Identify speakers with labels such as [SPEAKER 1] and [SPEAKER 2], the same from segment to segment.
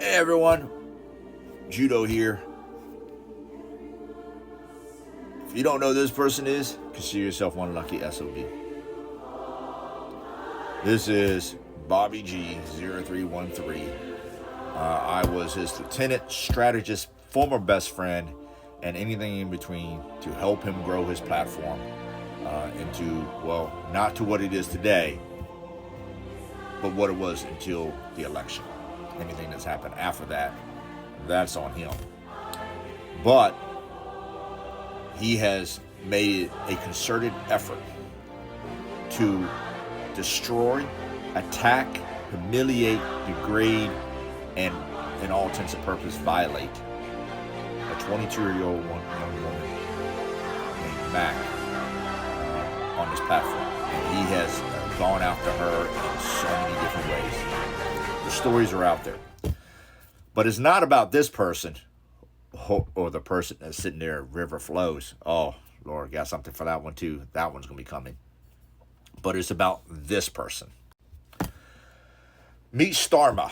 [SPEAKER 1] Hey everyone, Judo here. If you don't know who this person is, consider yourself one lucky SOB. This is Bobbyg0313. I was his lieutenant, strategist, former best friend, and anything in between to help him grow his platform into, well, not to what it is today, but what it was until the election. Anything that's happened after that, that's on him. But he has made a concerted effort to destroy, attack, humiliate, degrade, and in all intents and purposes violate a 22-year-old young woman named Mac on this platform. And he has gone after her in so many different ways. The stories are out there. But it's not about this person or the person that's sitting there at River Flows. Oh, Lord, got something for that one too. That one's going to be coming. But it's about this person. Meet Starma,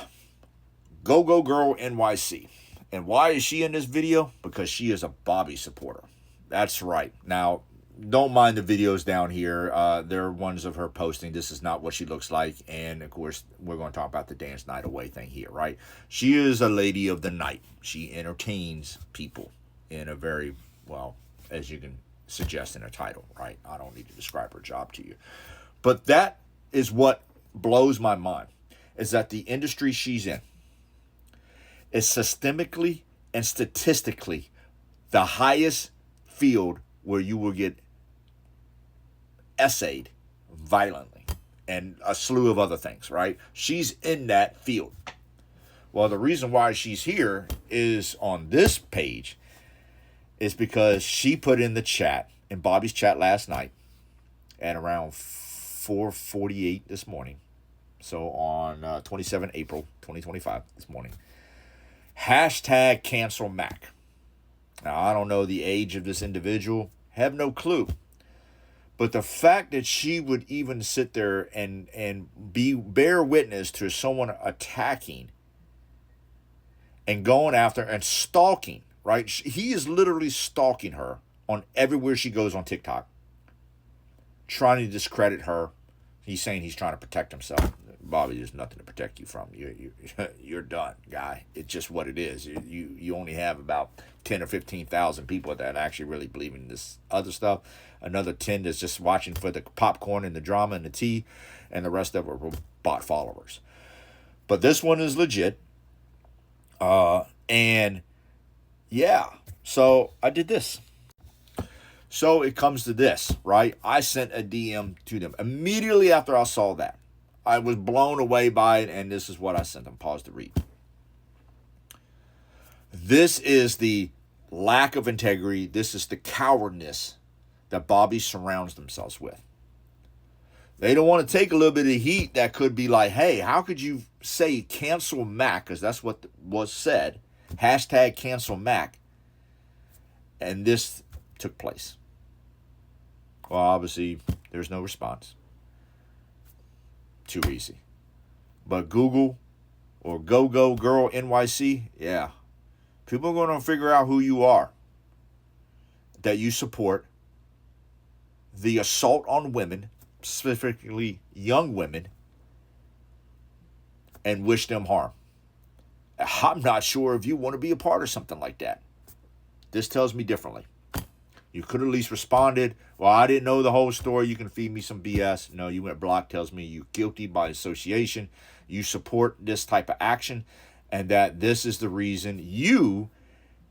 [SPEAKER 1] gogogirlnyc. And why is she in this video? Because she is a Bobby supporter. That's right. Now, don't mind the videos down here. They're ones of her posting. This is not what she looks like. And, of course, we're going to talk about the dance night away thing here, right? She is a lady of the night. She entertains people in a very, well, as you can suggest in her title, right? I don't need to describe her job to you. But that is what blows my mind, is that the industry she's in is systemically and statistically the highest field where you will get essayed violently and a slew of other things, right? She's in that field. Well, the reason why she's here is on this page is because she put in the chat, in Bobby's chat last night at around 4:48 this morning. So on 27 April 2025 this morning. Hashtag cancel Mac. Now, I don't know the age of this individual. Have no clue. But the fact that she would even sit there and bear witness to someone attacking and going after and stalking, right? He is literally stalking her on everywhere she goes on TikTok, trying to discredit her. He's saying he's trying to protect himself. Bobby, there's nothing to protect you from. You're done, guy. It's just what it is. You only have about 10 or 15,000 people that actually really believe in this other stuff. Another 10 that's just watching for the popcorn and the drama and the tea, and the rest of it are bot followers. But this one is legit. And yeah, so I did this. So it comes to this, right? I sent a DM to them immediately after I saw that. I was blown away by it, and this is what I sent them. Pause to read. This is the lack of integrity. This is the cowardness that Bobby surrounds themselves with. They don't want to take a little bit of heat that could be like, hey, how could you say cancel Mac? Because that's what was said. Hashtag cancel Mac. And this took place. Well, obviously, there's no response. Too easy. But Google or gogogirlnyc, yeah. People are going to figure out who you are. That you support the assault on women, specifically young women, and wish them harm. I'm not sure if you want to be a part of something like that. This tells me differently. You could at least responded, well, I didn't know the whole story. You can feed me some BS. No, you went block, tells me you're guilty by association. You support this type of action, and that this is the reason you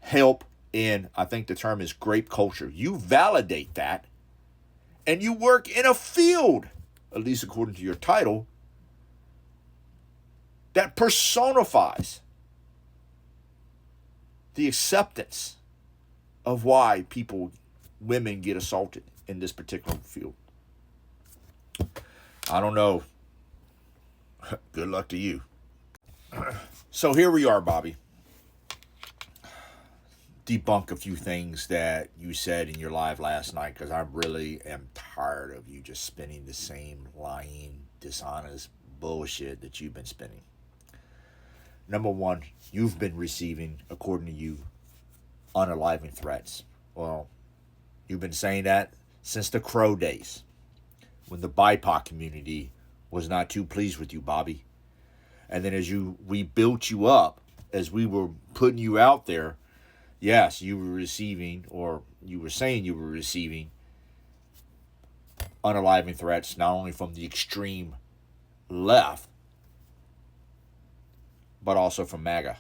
[SPEAKER 1] help in, I think the term is grape culture. You validate that, and you work in a field, at least according to your title, that personifies the acceptance of why women get assaulted in this particular field. I don't know. Good luck to you. So here we are, Bobby. Debunk a few things that you said in your live last night, because I really am tired of you just spinning the same lying, dishonest bullshit that you've been spinning. Number one, you've been receiving, according to you, unaliving threats. Well, you've been saying that since the Crow days, when the BIPOC community was not too pleased with you, Bobby. And then as we built you up, as we were putting you out there, yes, you were receiving, or you were saying you were receiving, unaliving threats, not only from the extreme left, but also from MAGA.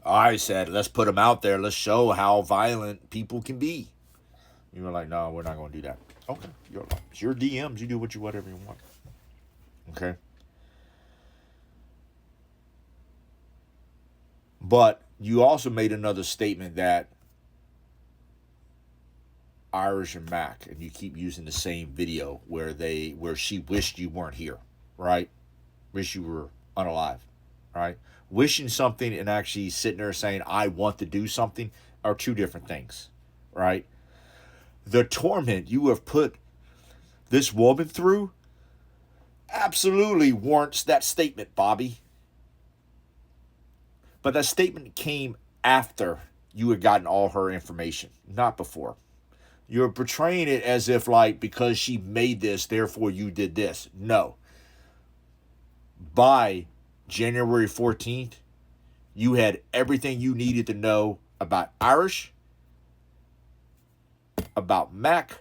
[SPEAKER 1] I said, let's put them out there. Let's show how violent people can be. You were like, no, we're not going to do that. Okay, it's your DMs. You do whatever you want. Okay. But you also made another statement that Irish and Mac, and you keep using the same video where she wished you weren't here, right? Wish you were unalive, right? Wishing something and actually sitting there saying, I want to do something, are two different things, right? The torment you have put this woman through absolutely warrants that statement, Bobby. But that statement came after you had gotten all her information, not before. You're portraying it as if, like, because she made this, therefore you did this. No. By January 14th, you had everything you needed to know about Irish, about Mac,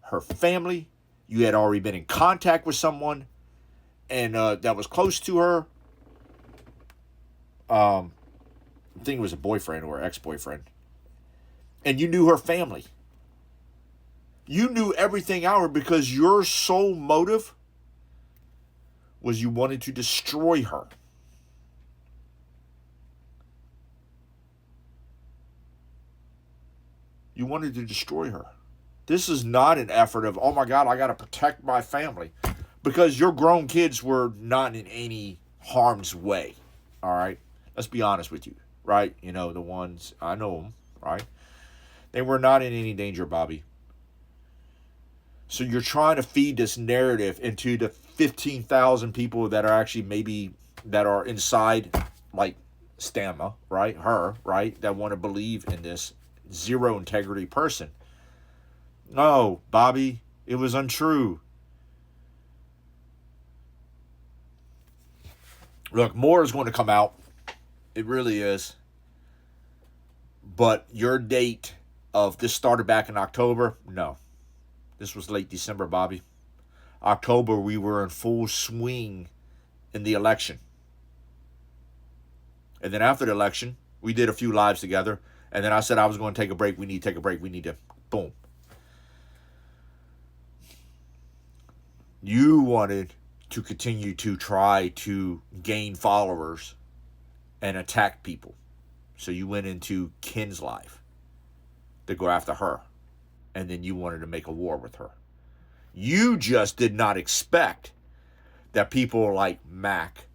[SPEAKER 1] her family. You had already been in contact with someone and that was close to her. I think it was a boyfriend or ex-boyfriend. And you knew her family. You knew everything out of her because your sole motive was you wanted to destroy her. You wanted to destroy her. This is not an effort of, oh my God, I got to protect my family. Because your grown kids were not in any harm's way. All right? Let's be honest with you. Right? You know, the ones, I know them. Right? They were not in any danger, Bobby. So you're trying to feed this narrative into the 15,000 people that are actually maybe, that are inside, like Starma, right? Her, right? That want to believe in this zero integrity person. No, Bobby, it was untrue. Look, more is going to come out. It really is. But your date of this started back in October? No. This was late December, Bobby. October, we were in full swing in the election. And then after the election, we did a few lives together. And then I said I was going to take a break. We need to take a break. We need to, boom. You wanted to continue to try to gain followers and attack people. So you went into Ken's life to go after her. And then you wanted to make a war with her. You just did not expect that people like Mac,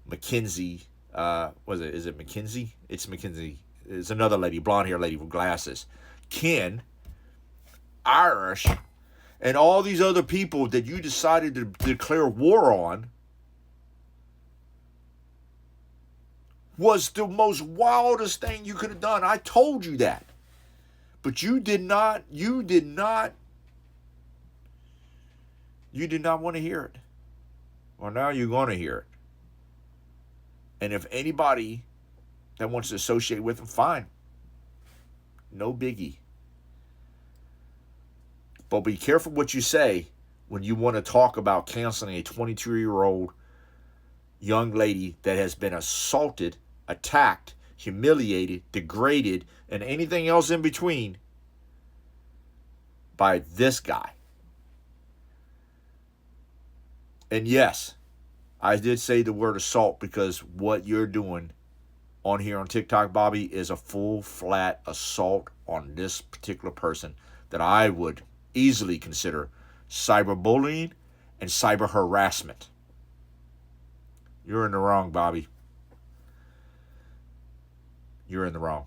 [SPEAKER 1] Mackenzie, is it Mackenzie? It's Mackenzie. It's another lady, blonde hair lady with glasses. Ken, Irish, and all these other people that you decided to declare war on was the most wildest thing you could have done. I told you that. But you did not want to hear it. Well, now you're going to hear it. And if anybody that wants to associate with them, fine. No biggie. But be careful what you say when you want to talk about canceling a 22-year-old young lady that has been assaulted, attacked, humiliated, degraded, and anything else in between by this guy. And yes, I did say the word assault because what you're doing on here on TikTok, Bobby, is a full flat assault on this particular person that I would easily consider cyberbullying and cyber harassment. You're in the wrong, Bobby. You're in the wrong.